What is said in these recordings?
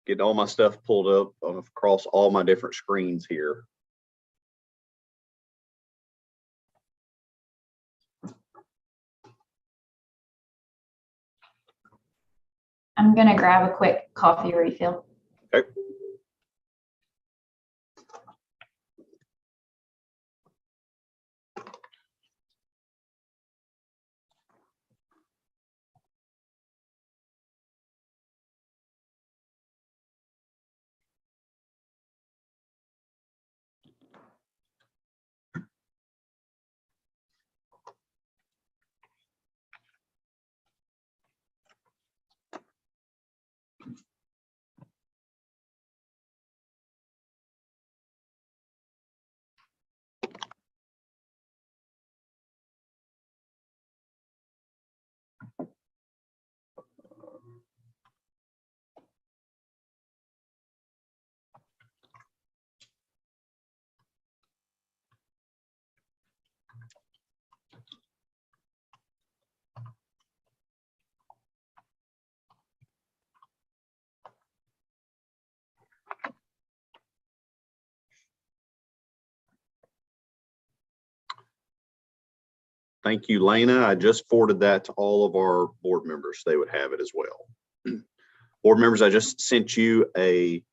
Get all my stuff pulled up across all my different screens here. I'm gonna grab a quick coffee refill. Okay. Thank you, Lena. I just forwarded that to all of our board members. They would have it as well. Board members, I just sent you a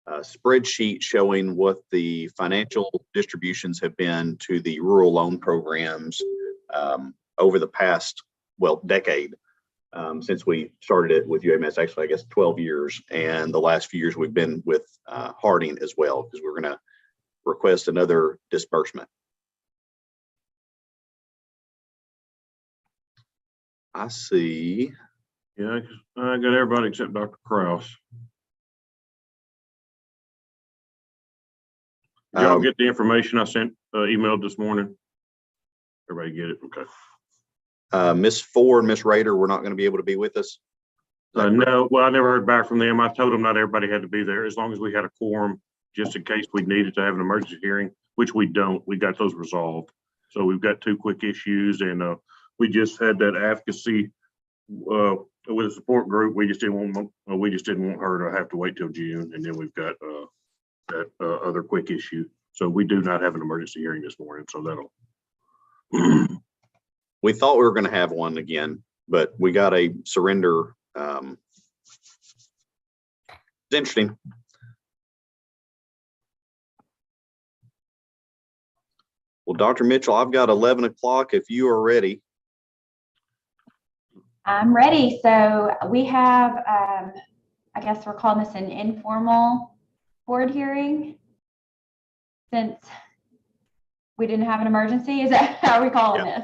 spreadsheet showing what the financial distributions have been to the rural loan programs over the past, well, decade since we started it with UAMS. Actually, I guess 12 years. And the last few years we've been with Harding as well, because we're going to request another disbursement. I see. Yeah, I got everybody except Dr. Krause. Did y'all get the information I sent emailed this morning? Everybody get it? Okay. Miss Ford and Miss Rader were not going to be able to be with us. No, well, I never heard back from them. I told them not everybody had to be there, as long as we had a quorum, just in case we needed to have an emergency hearing, which we don't. We got those resolved. So we've got 2 quick issues, and we just had that advocacy with a support group. We just didn't want her to have to wait till June, and then we've got that other quick issue. So we do not have an emergency hearing this morning. So that'll. We thought we were going to have one again, but we got a surrender. It's interesting. Well, Dr. Mitchell, I've got 11 o'clock if you are ready. I'm ready. So we have, I guess we're calling this an informal board hearing since we didn't have an emergency. Is that how we're calling this?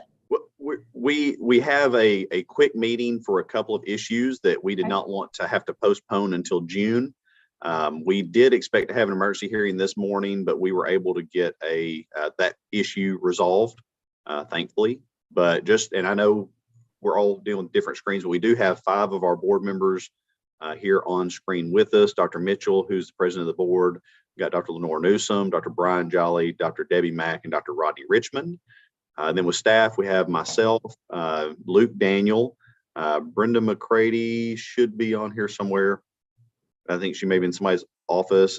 We have a quick meeting for a couple of issues that we did not want to have to postpone until June. We did expect to have an emergency hearing this morning, but we were able to get that issue resolved, thankfully. But and I know we're all dealing with different screens, but we do have 5 of our board members here on screen with us. Dr. Mitchell, who's the president of the board. We got Dr. Lenore Newsom, Dr. Brian Jolly, Dr. Debbie Mack, and Dr. Rodney Richmond. Then with staff, we have myself, Luke Daniel, Brenda McCready should be on here somewhere. I think she may be in somebody's office.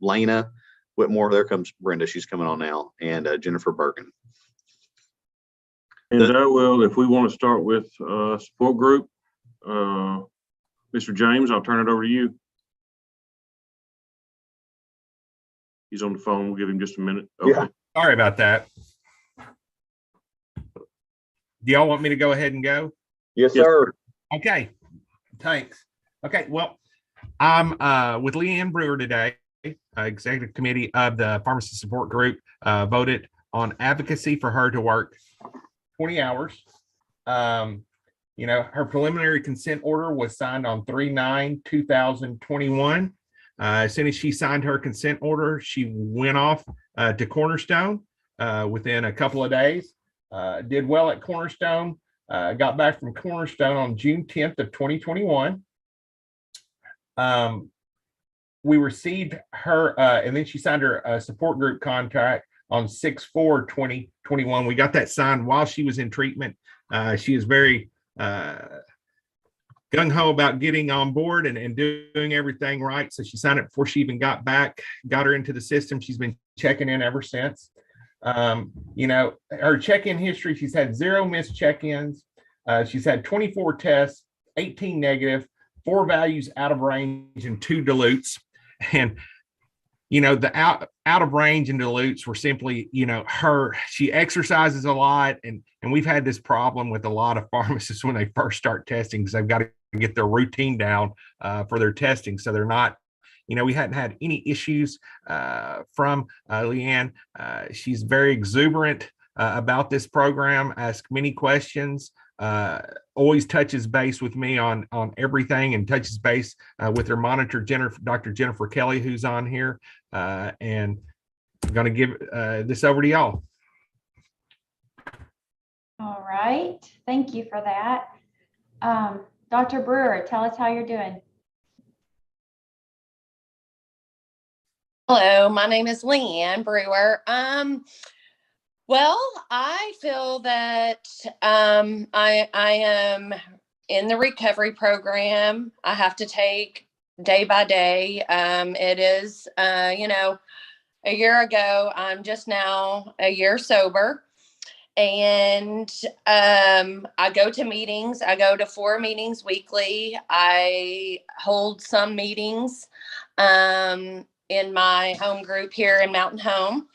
Lena Whitmore, there comes Brenda. She's coming on now, and Jennifer Bergen. And well, if we want to start with support group, Mr. James, I'll turn it over to you. He's on the phone. We'll give him just a minute. Okay. Yeah. Sorry about that. Do y'all want me to go ahead and go? Yes, sir. Okay. Thanks. Okay. Well, I'm with Leanne Brewer today. Executive committee of the pharmacy support group voted on advocacy for her to work 20 hours. Her preliminary consent order was signed on 3/9/2021. As soon as she signed her consent order, she went off to Cornerstone within a couple of days. Did well at Cornerstone, got back from Cornerstone on June 10th of 2021. we received her, and then she signed her support group contract on 6/4/2021. We got that signed while she was in treatment. She is very gung-ho about getting on board and doing everything right. So she signed it before she even got back, got her into the system. She's been checking in ever since. Her check-in history, she's had 0 missed check-ins. She's had 24 tests, 18 negative, 4 values out of range, and 2 dilutes. And the out of range and dilutes were simply, she exercises a lot, and we've had this problem with a lot of pharmacists when they first start testing, because they've got to get their routine down for their testing. So they're not, we hadn't had any issues from Leanne. She's very exuberant about this program, asks many questions, always touches base with me on everything, and touches base with her monitor, Dr. Jennifer Kelly, who's on here. And I'm going to give this over to y'all. All right. Thank you for that. Dr. Brewer, tell us how you're doing. Hello, my name is Leanne Brewer. Well, I feel that I am in the recovery program. I have to take day by day. It is, a year ago, I'm just now a year sober. And I go to meetings. I go to 4 meetings weekly. I hold some meetings in my home group here in Mountain Home.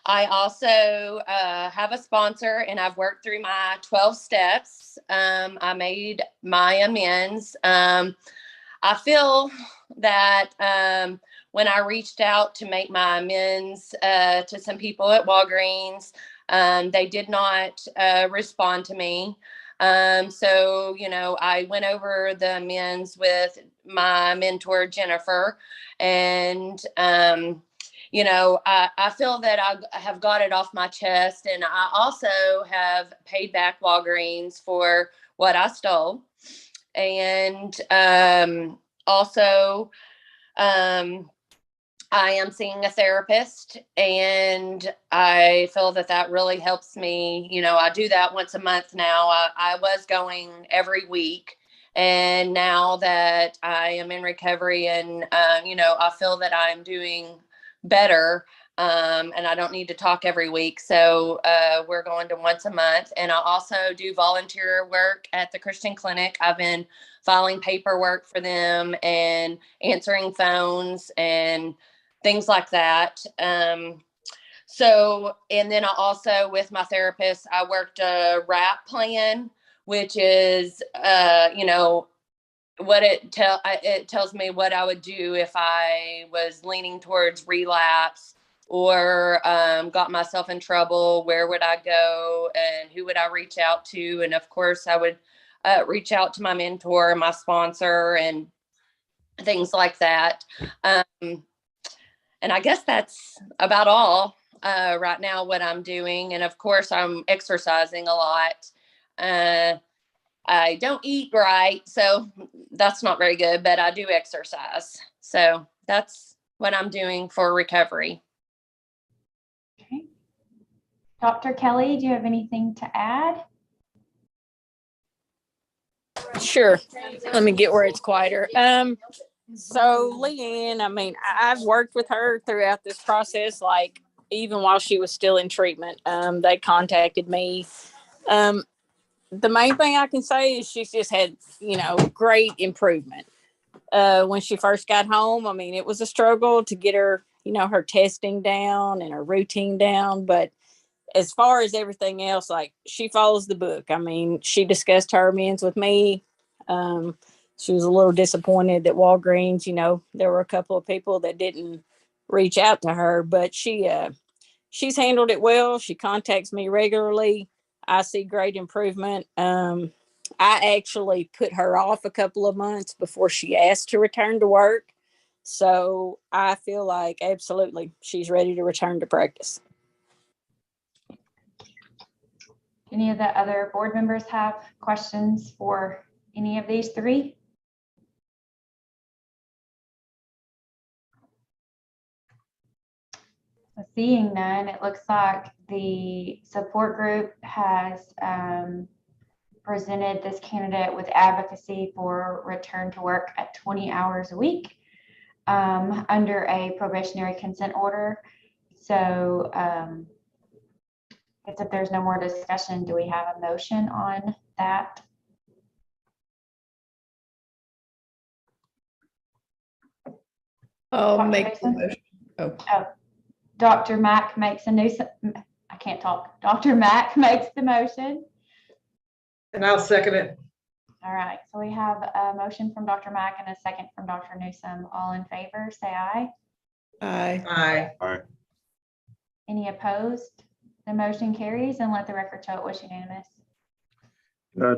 I also have a sponsor, and I've worked through my 12 steps. I made my amends. I feel that when I reached out to make my amends to some people at Walgreens, they did not respond to me. So, I went over the amends with my mentor, Jennifer, and, I feel that I have got it off my chest, and I also have paid back Walgreens for what I stole. And also, I am seeing a therapist, and I feel that that really helps me. I do that once a month now. I was going every week, and now that I am in recovery, and, I feel that I'm doing better, and I don't need to talk every week. So we're going to once a month. And I also do volunteer work at the Christian Clinic. I've been filing paperwork for them and answering phones and things like that. And then I also, with my therapist, I worked a RAP plan, which is, what it tells me what I would do if I was leaning towards relapse or got myself in trouble. Where would I go, and who would I reach out to? And of course, I would reach out to my mentor, my sponsor, and things like that. And I guess that's about all right now what I'm doing. And of course, I'm exercising a lot. I don't eat right, so that's not very good, but I do exercise. So that's what I'm doing for recovery. Okay. Dr. Kelly, do you have anything to add? Sure. Let me get where it's quieter. So Leanne, I've worked with her throughout this process, like even while she was still in treatment. They contacted me. The main thing I can say is she's just had, great improvement. When she first got home, it was a struggle to get her, her testing down and her routine down. But as far as everything else, like, she follows the book. She discussed her amends with me. She was a little disappointed that Walgreens, there were a couple of people that didn't reach out to her, but she's handled it well. She contacts me regularly. I see great improvement. I actually put her off a couple of months before she asked to return to work. So I feel like absolutely she's ready to return to practice. Any of the other board members have questions for any of these 3? Seeing none, it looks like the support group has presented this candidate with advocacy for return to work at 20 hours a week under a probationary consent order. So I guess if there's no more discussion, do we have a motion on that? I'll Dr. make the Mason? motion. Dr. Mack makes a new, I can't talk. Dr. Mack makes the motion. And I'll second it. All right, so we have a motion from Dr. Mack and a second from Dr. Newsome. All in favor, say aye. Aye. Aye. Any opposed? The motion carries, and let the record show it was unanimous.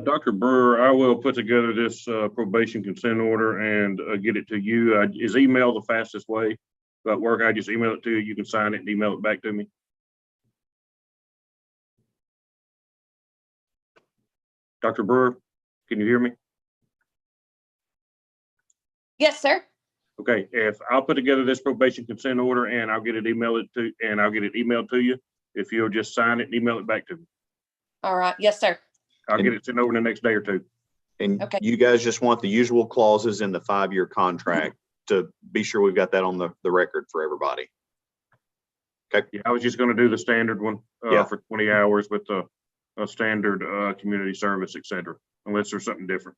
Dr. Brewer, I will put together this probation consent order and get it to you. Is email the fastest way? That work? I just email it to you. You can sign it and email it back to me. Dr. Brewer, can you hear me? Yes, sir. Okay, if I'll put together this probation consent order and I'll get it emailed to you. If you'll just sign it and email it back to me. All right. Yes, sir. I'll get it sent over in the next day or two. And Okay. you guys just want the usual clauses in the 5-year contract to be sure we've got that on the record for everybody. Yeah, I was just gonna do the standard one Yeah. for 20 hours with a standard community service, et cetera, unless there's something different.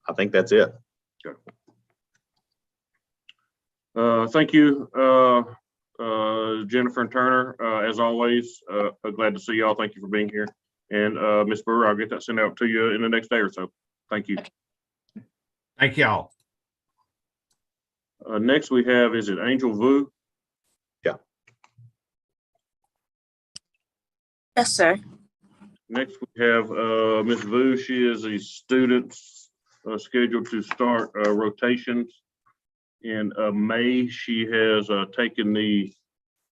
I think that's it. Thank you, Jennifer and Turner. As always, glad to see y'all. Thank you for being here. And Ms. Brewer, I'll get that sent out to you in the next day or so. Thank you. Okay. Thank y'all. Next we have, is it Angel Vu? Yes, sir. Next we have Ms. Vu. She is a student scheduled to start rotations in May. She has taken the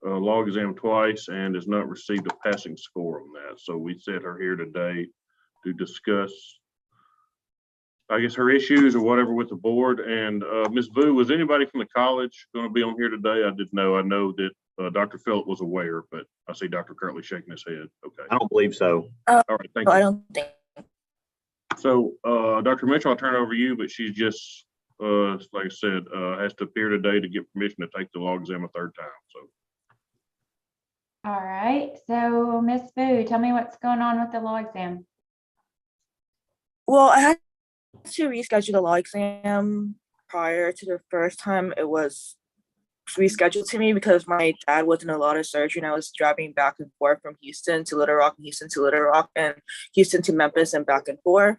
law exam twice and has not received a passing score on that. So we set her here today to discuss, I guess, her issues or whatever with the board. And Ms. Vu, was anybody from the college going to be on here today? I didn't know. I know that Dr. Phillip was aware, but I see Dr. Curtley shaking his head. Okay. I don't believe so. All right. Thank No, I you. don't think. So Dr. Mitchell, I'll turn it over to you, but she's just, like I said, has to appear today to get permission to take the law exam a third time. So. All right, so Ms. Boo, tell me what's going on with the law exam. Well, I had to reschedule the law exam prior to the first time it was rescheduled to me because my dad was in a lot of surgery and I was driving back and forth from Houston to Little Rock and Houston to Little Rock and Houston to Memphis and back and forth.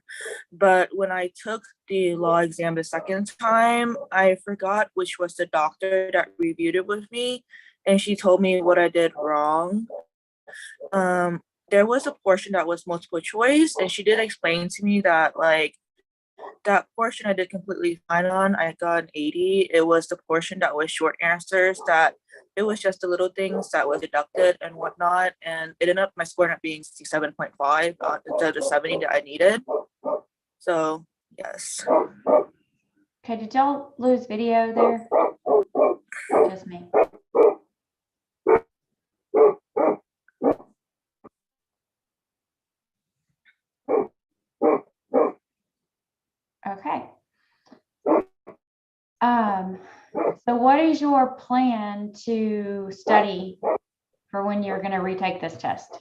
But when I took the law exam the second time, I forgot which was the doctor that reviewed it with me, and she told me what I did wrong. There was a portion that was multiple choice, and she did explain to me that like that portion I did completely fine on. I got an 80. It was the portion that was short answers that it was just the little things that was deducted and whatnot. And it ended up my score not being 67.5 instead of the 70 that I needed. So yes. Okay, did y'all lose video there? Just me. Okay. So what is your plan to study for when you're going to retake this test?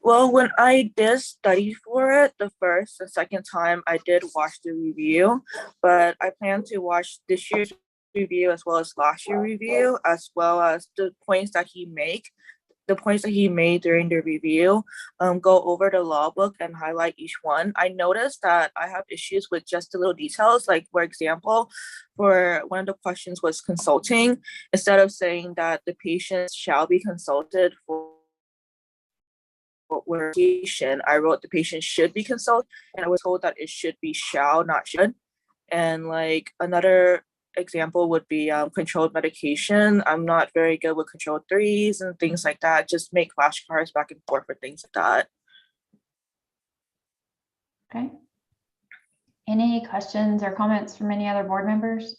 Well, when I did study for it, the first and second time I did watch the review, but I plan to watch this year's review as well as last year's review, as well as the points that he made during the review, go over the law book and highlight each one. I noticed that I have issues with just the little details, like for example, for one of the questions was consulting, instead of saying that the patient shall be consulted for patient, I wrote the patient should be consulted, and I was told that it should be shall, not should. And like another example would be controlled medication. I'm not very good with controlled threes and things like that. Just make flashcards back and forth for things like that. Okay. Any questions or comments from any other board members?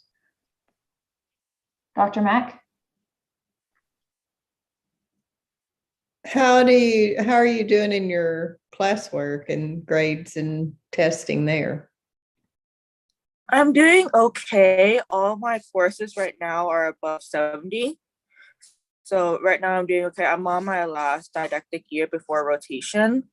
Dr. Mack? How are you doing in your classwork and grades and testing there? I'm doing okay. All my courses right now are above 70. So right now I'm doing okay. I'm on my last didactic year before rotation.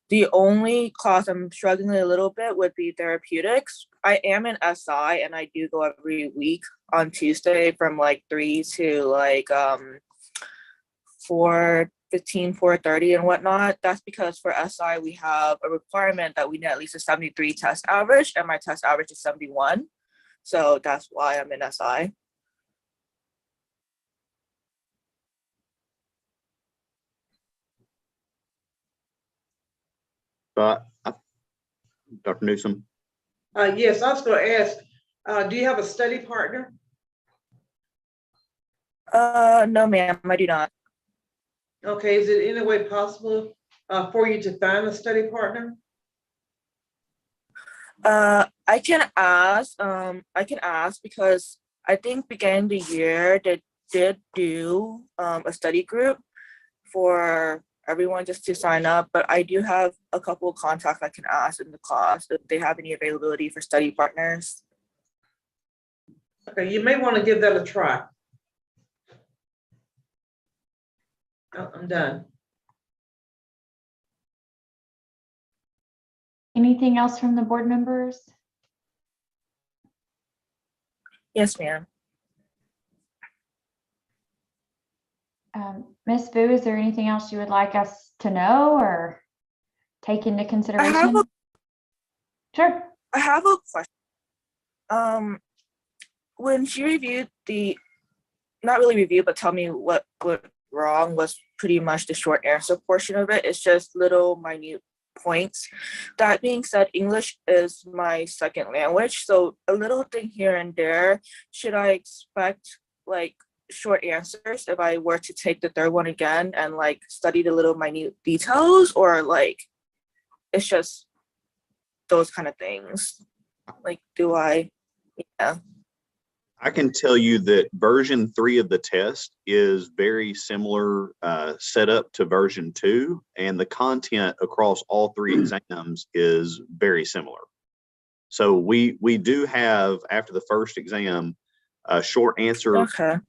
The only class I'm struggling a little bit would be therapeutics. I am in SI and I do go every week on Tuesday from like 3 to like 4:15, 4:30 and whatnot. That's because for SI we have a requirement that we need at least a 73 test average, and my test average is 71. So that's why I'm in SI. Dr. Newsom? Yes, I was going to ask, do you have a study partner? No, ma'am, I do not. Okay, is it any way possible for you to find a study partner? I can ask because I think beginning the year they did do a study group for everyone just to sign up, but I do have a couple of contacts I can ask in the class if they have any availability for study partners. Okay, you may want to give that a try. Oh, I'm done. Anything else from the board members? Yes, ma'am. Ms. Vu, is there anything else you would like us to know or take into consideration? Sure. I have a question. When she reviewed not really reviewed, but tell me what wrong was pretty much the short answer portion of it. It's just little minute points. That being said, English is my second language, so a little thing here and there. Should I expect like short answers if I were to take the third one again and like study the little minute details, or like it's just those kind of things? Like, do I? Yeah. I can tell you that version 3 of the test is very similar setup to version 2, and the content across all 3 exams is very similar. So we do have, after the first exam, short answer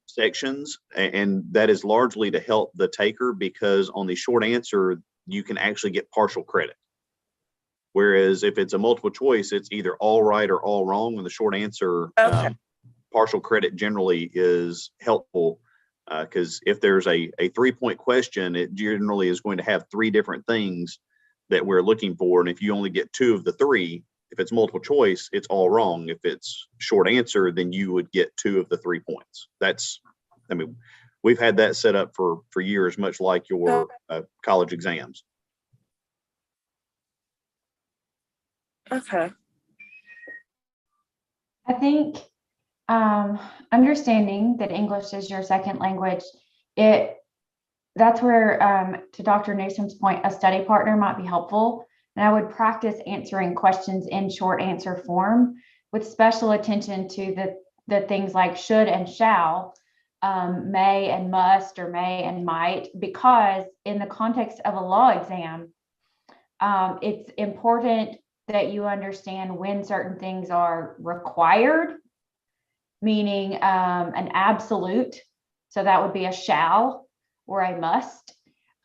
sections, and that is largely to help the taker, because on the short answer, you can actually get partial credit. Whereas if it's a multiple choice, it's either all right or all wrong. And the short answer, partial credit generally is helpful, because if there's a 3-point question, it generally is going to have 3 different things that we're looking for. And if you only get 2 of the 3, if it's multiple choice, it's all wrong. If it's short answer, then you would get 2 of the 3 points. I mean, we've had that set up for years, much like your college exams. Okay. I think understanding that English is your second language, that's where, to Dr. Newsom's point, a study partner might be helpful. And I would practice answering questions in short answer form with special attention to the things like should and shall, may and must, or may and might, because in the context of a law exam, it's important that you understand when certain things are required, meaning an absolute. So that would be a shall or a must,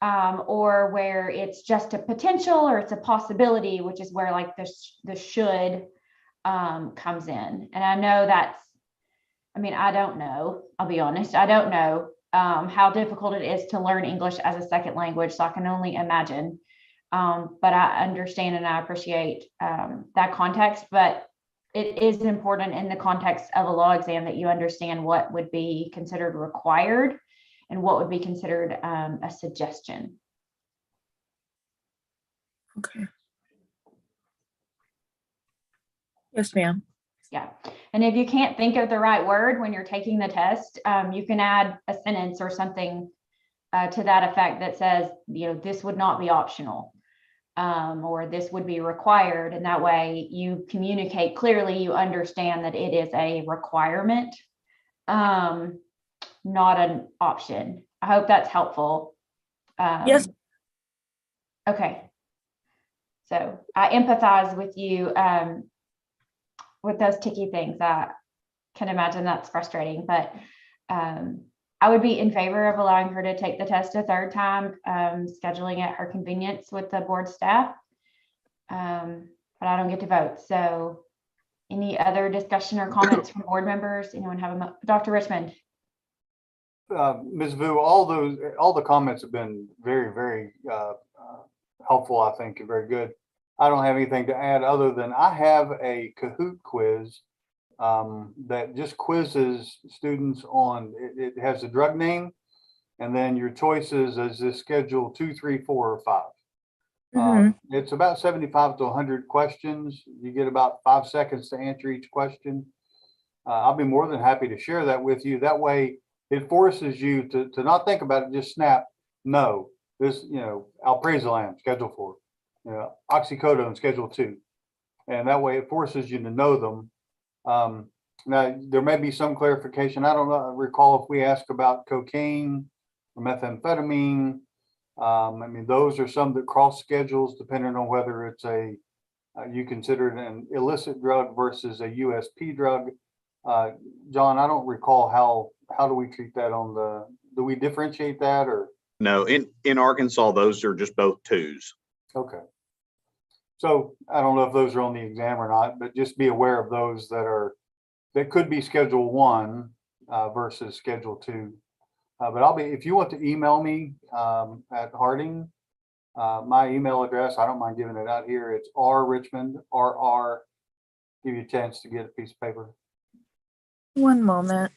or where it's just a potential or it's a possibility, which is where like the should comes in. And I know I don't know, I'll be honest, I don't know how difficult it is to learn English as a second language. So I can only imagine. But I understand and I appreciate that context, but it is important in the context of a law exam that you understand what would be considered required and what would be considered a suggestion. Okay. Yes, ma'am. Yeah. And if you can't think of the right word when you're taking the test, you can add a sentence or something to that effect that says, this would not be optional. or this would be required. And that way you communicate clearly, you understand that it is a requirement, not an option. I hope that's helpful. Yes. Okay. So I empathize with you with those ticky things. I can imagine that's frustrating, but I would be in favor of allowing her to take the test a third time, scheduling at her convenience with the board staff. But I don't get to vote. So any other discussion or comments from board members? Anyone have Dr. Richmond? Ms. Vu, all the comments have been very, very helpful, I think, and very good. I don't have anything to add other than I have a Kahoot quiz that just quizzes students on, it has a drug name, and then your choices is this schedule 2, 3, 4, or 5. It's about 75 to 100 questions. You get about 5 seconds to answer each question. I'll be more than happy to share that with you. That way it forces you to not think about it, just snap. No, this, alprazolam, schedule 4, oxycodone, schedule 2. And that way it forces you to know them. Now there may be some clarification. I don't recall if we asked about cocaine or methamphetamine. I mean, those are some that cross schedules depending on whether it's you consider it an illicit drug versus a USP drug. John, I don't recall how do we treat that do we differentiate that or? No, in Arkansas, those are just both 2s. Okay. So I don't know if those are on the exam or not, but just be aware of those that could be schedule 1 versus schedule 2. But if you want to email me at Harding, my email address, I don't mind giving it out here. It's rrichmond, give you a chance to get a piece of paper. One moment.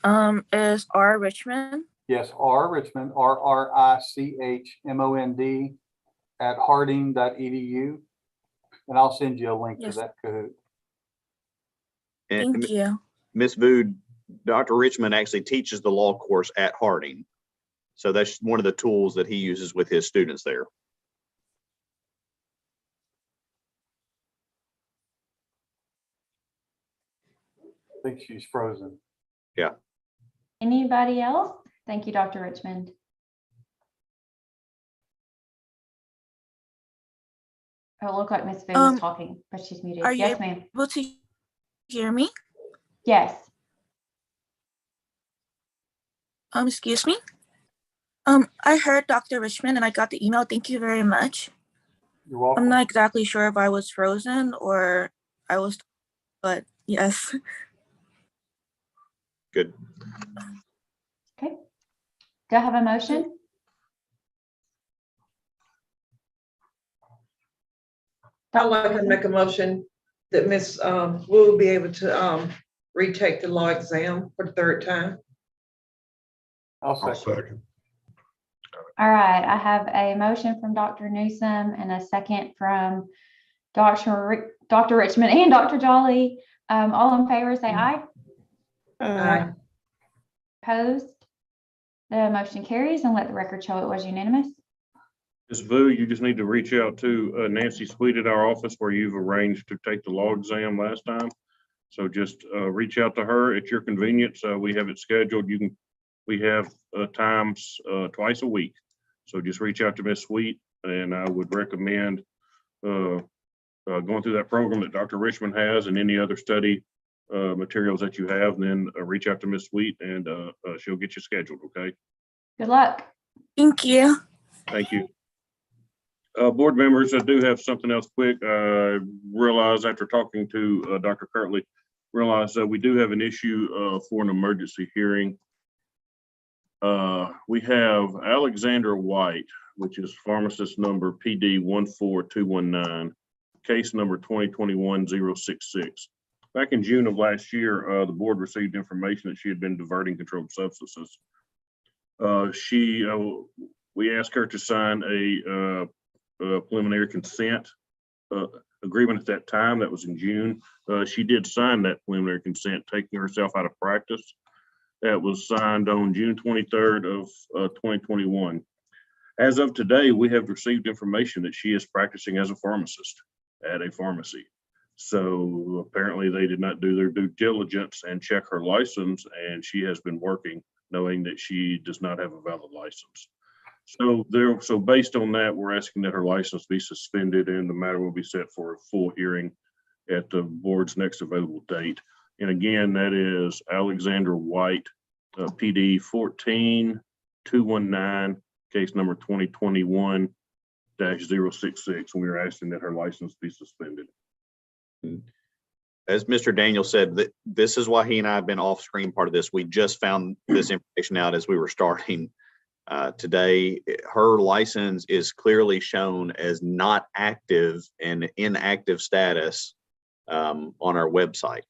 Is R Richmond? Yes, rrichmond, RRICHMOND at harding.edu. And I'll send you a link to that Kahoot. Thank you. Ms. Vu, Dr. Richmond actually teaches the law course at Harding. So that's one of the tools that he uses with his students there. I think she's frozen. Yeah. Anybody else? Thank you, Dr. Richmond. Oh, it looked like Ms. Vu was talking, but she's muted. Yes, ma'am. Able to hear me? Yes. Excuse me. I heard Dr. Richmond and I got the email. Thank you very much. You're welcome. I'm not exactly sure if I was frozen or but yes. Good. Okay. Do I have a motion? I'd like to make a motion that Ms. will be able to retake the law exam for the 3rd time. I'll second. All right. I have a motion from Dr. Newsom and a second from Dr. Richmond and Dr. Jolly. All in favor, say aye. Aye. Opposed? The motion carries, and let the record show it was unanimous. Ms. Vu, you just need to reach out to Nancy Sweet at our office where you've arranged to take the law exam last time. So just reach out to her at your convenience. We have it scheduled. We have times twice a week. So just reach out to Ms. Sweet, and I would recommend going through that program that Dr. Richmond has and any other study materials that you have, and then reach out to Ms. Sweet and she'll get you scheduled, okay? Good luck. Thank you. Thank you. Board members, I do have something else quick. I realize after talking to Dr. Kirtley, we do have an issue for an emergency hearing. We have Alexander White, which is pharmacist number PD 14219, case number 2021-066. Back in June of last year, the board received information that she had been diverting controlled substances. We asked her to sign a preliminary consent agreement at that time. That was in June. She did sign that preliminary consent, taking herself out of practice. That was signed on June 23rd of 2021. As of today, we have received information that she is practicing as a pharmacist at a pharmacy. So apparently they did not do their due diligence and check her license, and she has been working knowing that she does not have a valid license. So based on that, we're asking that her license be suspended and the matter will be set for a full hearing at the board's next available date. And again, that is Alexander White, PD 14219, case number 2021-066. And we are asking that her license be suspended. As Mr. Daniel said, that this is why he and I have been off screen part of this. We just found this information out as we were starting today. Her license is clearly shown as not active and inactive status on our website.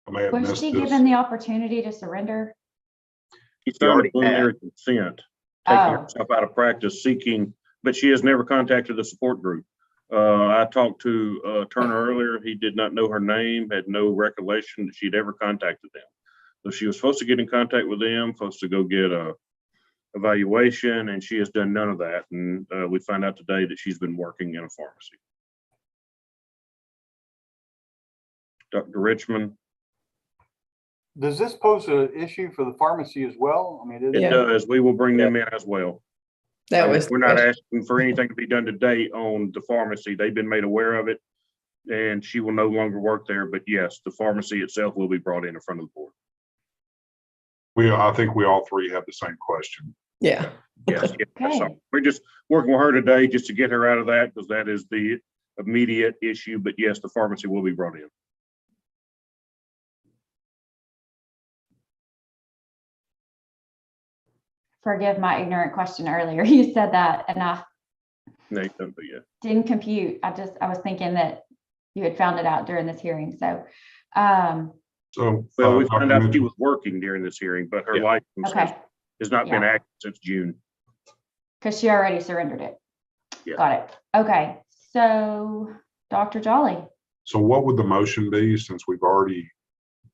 I may have Was missed she this. given the opportunity to surrender? She signed a already preliminary consent, taking Oh. herself out of practice, seeking, but she has never contacted the support group. I talked to Turner earlier. He did not know her name, had no recollection that she'd ever contacted them. So she was supposed to get in contact with them, supposed to go get a evaluation, and she has done none of that. And we find out today that she's been working in a pharmacy. Dr. Richmond. Does this pose an issue for the pharmacy as well? I mean, It Yeah. does. We will bring them in as well. That was. We're not asking for anything to be done today on the pharmacy. They've been made aware of it, and she will no longer work there. But yes, the pharmacy itself will be brought in front of the board. I think we all three have the same question. Yeah. Yes. Okay. So we're just working with her today just to get her out of that because that is the immediate issue. But yes, the pharmacy will be brought in. Forgive my ignorant question earlier. You said that and I Nathan, but yeah. didn't compute. I was thinking that you had found it out during this hearing. So, So, Well, we found out Dr. she was working during this hearing, but her Yeah. license okay, has not been Yeah. active since June. because she already surrendered it. Yeah. Got it. Okay. So, Dr. Jolly. So what would the motion be since we've already,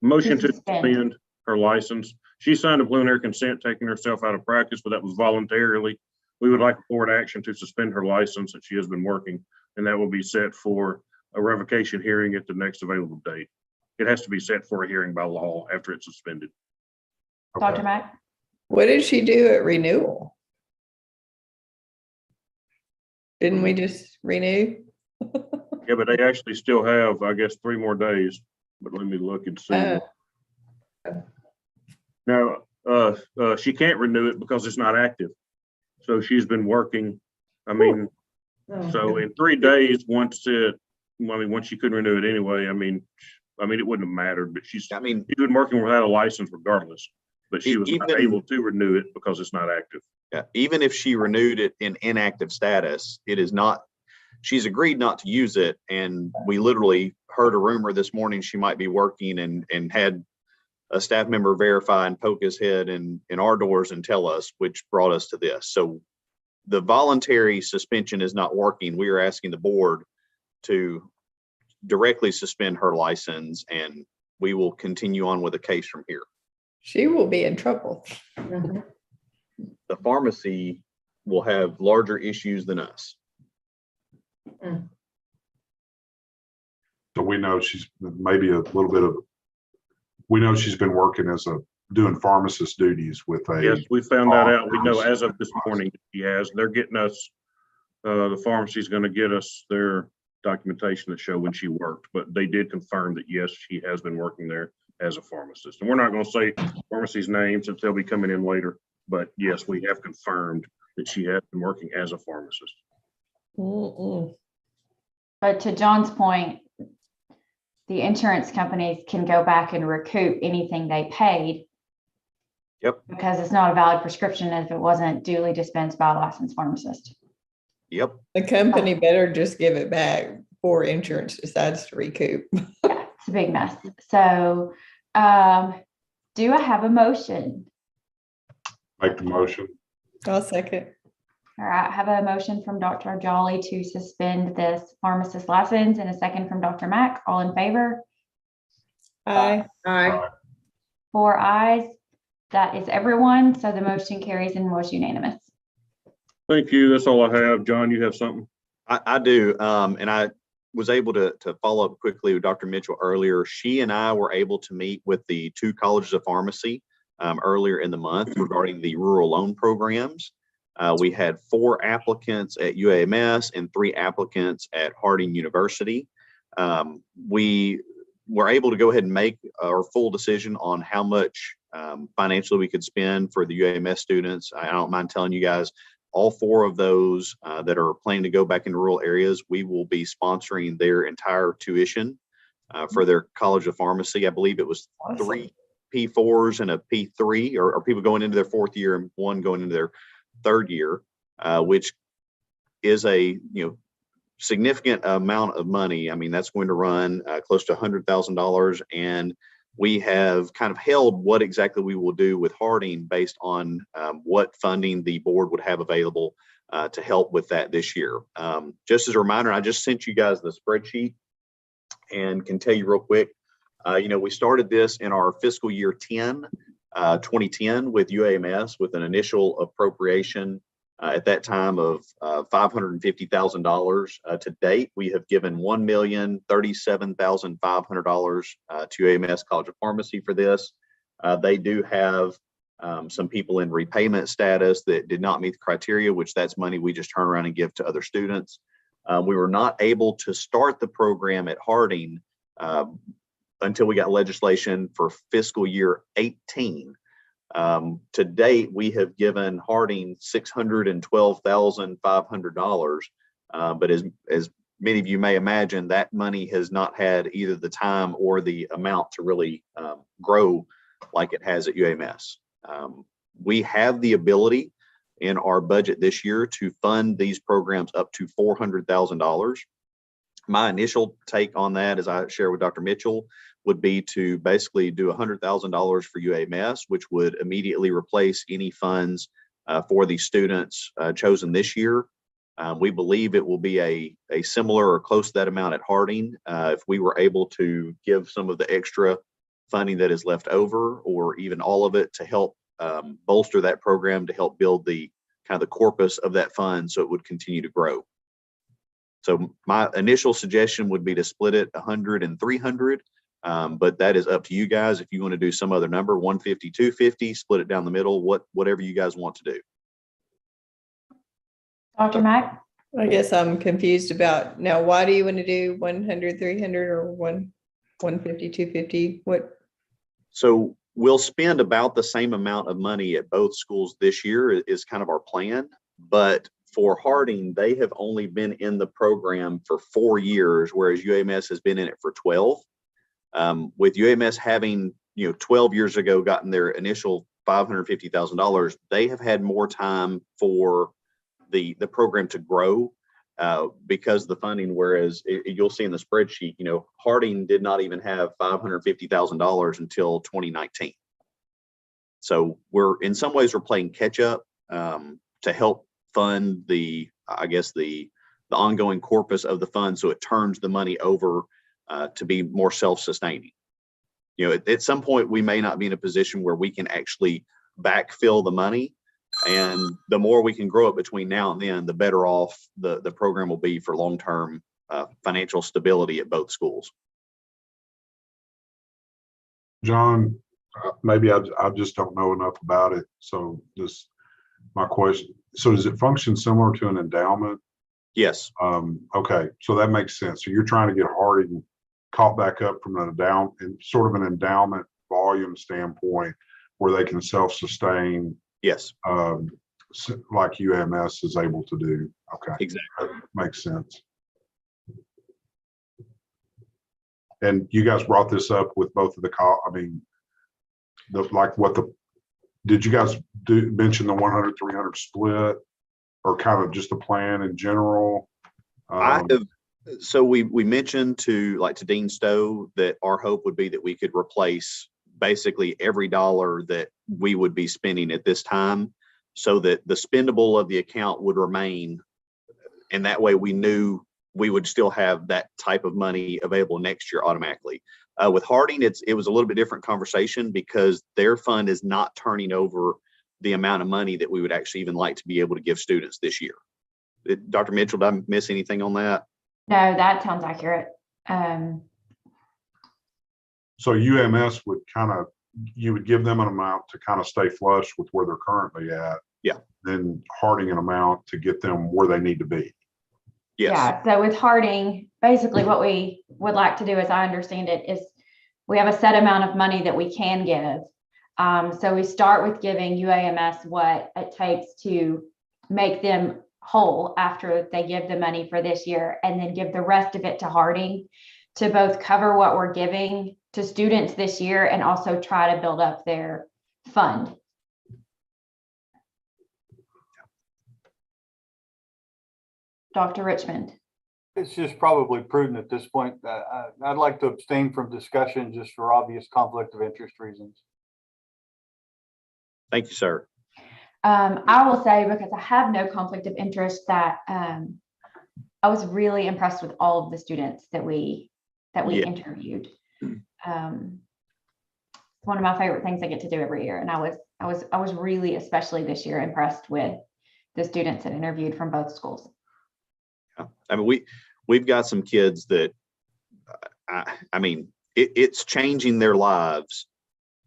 Motion to Suspend. suspend her license. She signed a preliminary consent, taking herself out of practice, but that was voluntarily. We would like board action to suspend her license that she has been working, and that will be set for a revocation hearing at the next available date. It has to be set for a hearing by law after it's suspended. Dr. okay, Mack? What did she do at renewal? Didn't we just renew? Yeah, but they actually still have, I guess, 3 more days, but let me look and see. Now, she can't renew it because it's not active. So she's been working, I mean, so in 3 days, once she couldn't renew it anyway, I mean, it wouldn't have mattered, but she's been working without a license regardless, but she was not able to renew it because it's not active. Yeah, even if she renewed it in inactive status, it is not, she's agreed not to use it. And we literally heard a rumor this morning she might be working and had a staff member verify and poke his head in our doors and tell us, which brought us to this. So the voluntary suspension is not working. We are asking the board to directly suspend her license, and we will continue on with the case from here. She will be in trouble. The pharmacy will have larger issues than us. so we know she's maybe a little bit of, we know she's been working doing pharmacist duties with Yes, we found that out. We know pharmacy. as of this morning that she has. They're getting us, the pharmacy's going to get us their documentation that show when she worked, but they did confirm that yes, she has been working there as a pharmacist. And we're not going to say pharmacy's name since they'll be coming in later, but yes, we have confirmed that she has been working as a pharmacist. But to John's point, the insurance companies can go back and recoup anything they paid. Yep. Because it's not a valid prescription if it wasn't duly dispensed by a licensed pharmacist. Yep. The company better just give it back before insurance decides to recoup. Yeah, it's a big mess. So, do I have a motion? Make the motion. I'll second. All right, I have a motion from Dr. Jolly to suspend this pharmacist license and a second from Dr. Mack. All in favor? Aye. Aye. 4 ayes. That is everyone. So the motion carries and was unanimous. Thank you. That's all I have. John, you have something? I do. And I was able to follow up quickly with Dr. Mitchell earlier. She and I were able to meet with the two colleges of pharmacy earlier in the month regarding the rural loan programs. We had 4 applicants at UAMS and 3 applicants at Harding University. We were able to go ahead and make our full decision on how much financially we could spend for the UAMS students. I don't mind telling you guys, all 4 of those that are planning to go back into rural areas, we will be sponsoring their entire tuition for their College of Pharmacy. I believe it was 3 P4s and a P3, or people going into their 4th year and 1 going into their 3rd year, which is a significant amount of money. I mean, that's going to run close to $100,000, and we have kind of held what exactly we will do with Harding based on what funding the board would have available to help with that this year. Just as a reminder, I just sent you guys the spreadsheet and can tell you real quick, we started this in our fiscal year 2010 with UAMS with an initial appropriation at that time of $550,000. To date, we have given $1,037,500 to UAMS College of Pharmacy for this. They do have some people in repayment status that did not meet the criteria, which that's money we just turn around and give to other students. We were not able to start the program at Harding until we got legislation for fiscal year 18. To date, we have given Harding $612,500, but as many of you may imagine, that money has not had either the time or the amount to really grow like it has at UAMS. We have the ability in our budget this year to fund these programs up to $400,000. My initial take on that, as I share with Dr. Mitchell, would be to basically do $100,000 for UAMS, which would immediately replace any funds for the students chosen this year. We believe it will be a similar or close to that amount at Harding if we were able to give some of the extra funding that is left over, or even all of it, to help bolster that program, to help build the kind of the corpus of that fund so it would continue to grow. So my initial suggestion would be to split it 100 and 300. But that is up to you guys. If you want to do some other number, 150, 250, split it down the middle, whatever you guys want to do. Dr. Mack? I guess I'm confused about now, why do you want to do 100, 300 or 150, 250? What? So we'll spend about the same amount of money at both schools this year is kind of our plan. But for Harding, they have only been in the program for 4 years, whereas UAMS has been in it for 12. With UAMS having, 12 years ago gotten their initial $550,000, they have had more time for the program to grow because of the funding. Whereas you'll see in the spreadsheet, Harding did not even have $550,000 until 2019. So in some ways we're playing catch up to help fund the ongoing corpus of the fund, so it turns the money over to be more self-sustaining. At some point we may not be in a position where we can actually backfill the money, and the more we can grow it between now and then, the better off the program will be for long-term financial stability at both schools. John, maybe I just don't know enough about it. So my question, so does it function similar to an endowment? Yes. Okay, so that makes sense. So you're trying to get Harding caught back up from an endowment volume standpoint where they can self-sustain. Yes. Like UAMS is able to do. Okay. Exactly. That makes sense. And you guys brought this up with both of did you guys mention the 100, 300 split, or kind of just the plan in general? So we mentioned to Dean Stowe that our hope would be that we could replace basically every dollar that we would be spending at this time, so that the spendable of the account would remain, and that way we knew we would still have that type of money available next year automatically. With Harding, it was a little bit different conversation because their fund is not turning over the amount of money that we would actually even like to be able to give students this year. Dr. Mitchell, did I miss anything on that? No, that sounds accurate. So UMS would you would give them an amount to kind of stay flush with where they're currently at. Yeah. Then Harding an amount to get them where they need to be. Yes. Yeah, so with Harding, basically what we would like to do, as I understand it, is we have a set amount of money that we can give. So we start with giving UAMS what it takes to make them whole after they give the money for this year, and then give the rest of it to Harding to both cover what we're giving to students this year and also try to build up their fund. Dr. Richmond. It's just probably prudent at this point. I'd like to abstain from discussion just for obvious conflict of interest reasons. Thank you, sir. I will say, because I have no conflict of interest, that I was really impressed with all of the students that we interviewed. One of my favorite things I get to do every year, and I was really, especially this year, impressed with the students that interviewed from both schools. I mean, we've got some kids that, I mean, it's changing their lives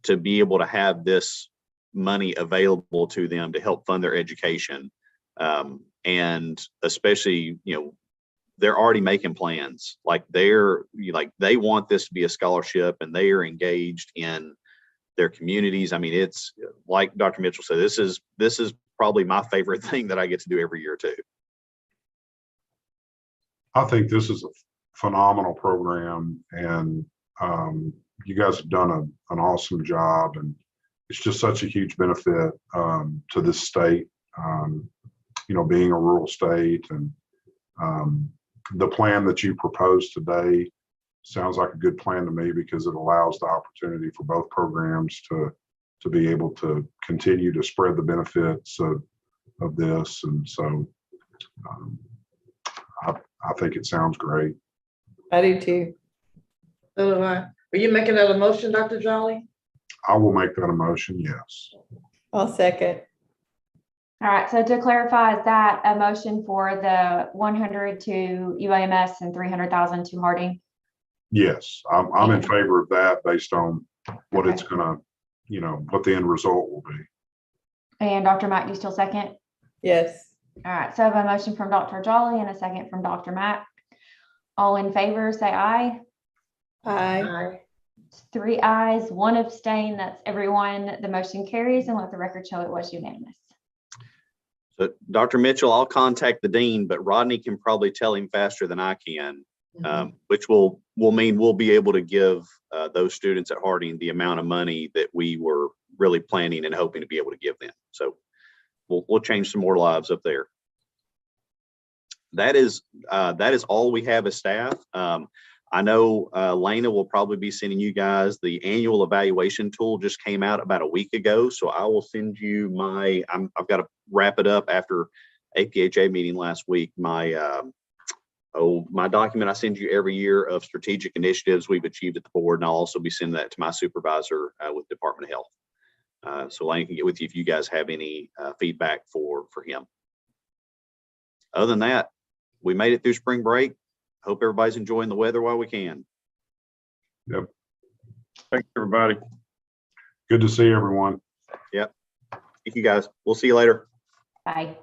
to be able to have this money available to them to help fund their education. And especially, they're already making plans. Like they want this to be a scholarship, and they are engaged in their communities. I mean, it's like Dr. Mitchell said, this is probably my favorite thing that I get to do every year too. I think this is a phenomenal program, and you guys have done an awesome job, and it's just such a huge benefit to this state, being a rural state. And the plan that you proposed today sounds like a good plan to me, because it allows the opportunity for both programs to be able to continue to spread the benefits of this. And so I think it sounds great. I do too. So do I. Are you making that a motion, Dr. Jolly? I will make that a motion, yes. I'll second. All right, so to clarify, is that a motion for the 100 to UAMS and 300,000 to Harding? Yes, I'm in favor of that based on what it's gonna, what the end result will be. And Dr. Mack, do you still second? Yes. All right, so I have a motion from Dr. Jolly and a second from Dr. Mack. All in favor, say aye. Aye. 3 ayes, 1 abstain. That's everyone. The motion carries, and let the record show it was unanimous. So Dr. Mitchell, I'll contact the dean, but Rodney can probably tell him faster than I can, which will mean we'll be able to give those students at Harding the amount of money that we were really planning and hoping to be able to give them. So we'll change some more lives up there. That is all we have as staff. I know Lena will probably be sending you guys the annual evaluation tool. Just came out about a week ago, so I will send you I've got to wrap it up after APHA meeting last week. My document I send you every year of strategic initiatives we've achieved at the board, and I'll also be sending that to my supervisor with Department of Health. So Lane can get with you if you guys have any feedback for him. Other than that, we made it through spring break. Hope everybody's enjoying the weather while we can. Yep. Thanks, everybody. Good to see everyone. Yep. Thank you guys. We'll see you later. Bye.